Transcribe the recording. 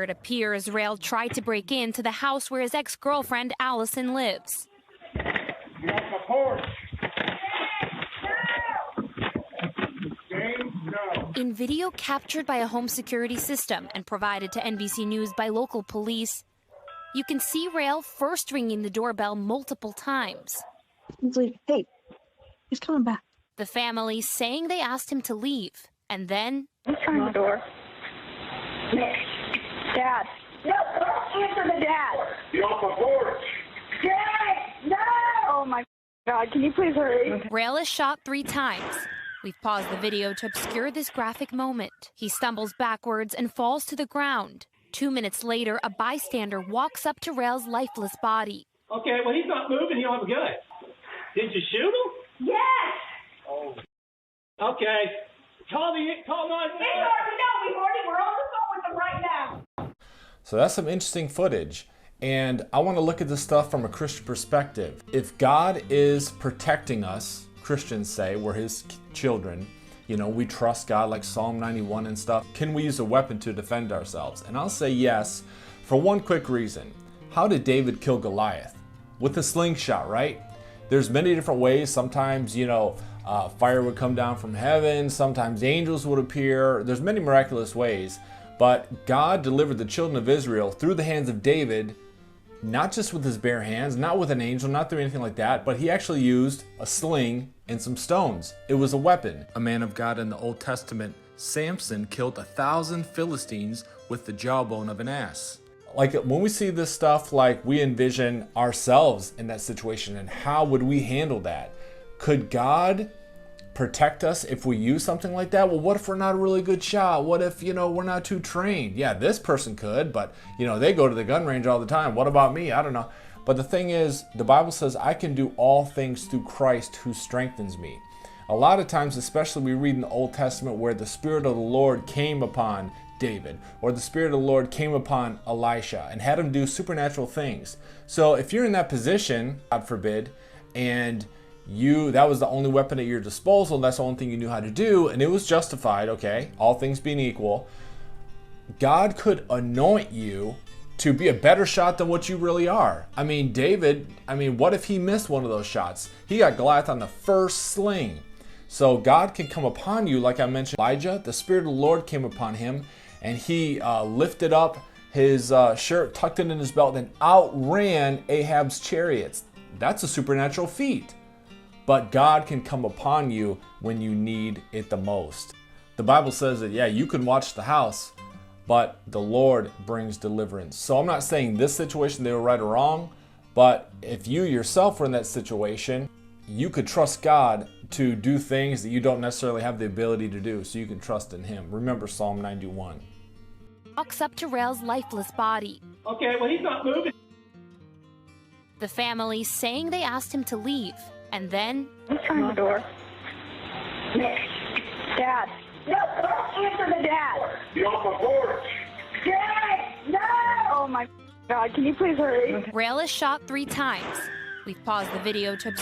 It appears Rael tried to break into the house where his ex-girlfriend Allison lives. Get off my porch. James, no. In video captured by a home security system and provided to NBC News by local police, you can see Rael first ringing the doorbell multiple times. Hey, he's coming back. The family saying they asked him to leave, and then... Who's trying the door? Dad. No, don't answer the dad. Get off my porch. Dad, no! Oh my God, can you please hurry? Rael is shot 3 times. We've paused the video to obscure this graphic moment. He stumbles backwards and falls to the ground. 2 minutes later, a bystander walks up to Rael's lifeless body. Okay, well, he's not moving. He'll have a gun. Did you shoot him? Yes! Oh. Okay. Call 911. We're on the phone with them right now. So that's some interesting footage. And I want to look at this stuff from a Christian perspective. If God is protecting us, Christians say, we're his children, you know, we trust God like Psalm 91 and stuff. Can we use a weapon to defend ourselves? And I'll say yes, for one quick reason. How did David kill Goliath? With a slingshot, right? There's many different ways. Sometimes, you know, fire would come down from heaven. Sometimes angels would appear. There's many miraculous ways. But God delivered the children of Israel through the hands of David, not just with his bare hands, not with an angel, not through anything like that, but he actually used a sling and some stones. It was a weapon. A man of God in the Old Testament, Samson, killed 1,000 Philistines with the jawbone of an ass. Like when we see this stuff, like we envision ourselves in that situation, and how would we handle that? Could God protect us if we use something like that? Well, what if we're not a really good shot? What if, you know, we're not too trained? Yeah, this person could, but, you know, they go to the gun range all the time. What about me? I don't know. But the thing is, the Bible says, I can do all things through Christ who strengthens me. A lot of times, especially we read in the Old Testament where the Spirit of the Lord came upon David, or the Spirit of the Lord came upon Elisha and had him do supernatural things. So if you're in that position, God forbid, and that was the only weapon at your disposal, that's the only thing you knew how to do, and it was justified, okay, all things being equal, God could anoint you to be a better shot than what you really are. I mean, David, what if he missed one of those shots? He got Goliath on the first sling. So God can come upon you, like I mentioned, Elijah, the Spirit of the Lord came upon him, and he lifted up his shirt, tucked it in his belt, and outran Ahab's chariots. That's a supernatural feat. But God can come upon you when you need it the most. The Bible says that, yeah, you can watch the house, but the Lord brings deliverance. So I'm not saying this situation they were right or wrong, but if you yourself were in that situation, you could trust God to do things that you don't necessarily have the ability to do, so you can trust in him. Remember Psalm 91. Walks up to Rael's lifeless body. Okay, well, he's not moving. The family saying they asked him to leave, and then... Who's trying the door? Dad. No, don't answer the dad. Get off my porch. Dad, no! Oh my God, can you please hurry? Rael is shot 3 times. We've paused the video to...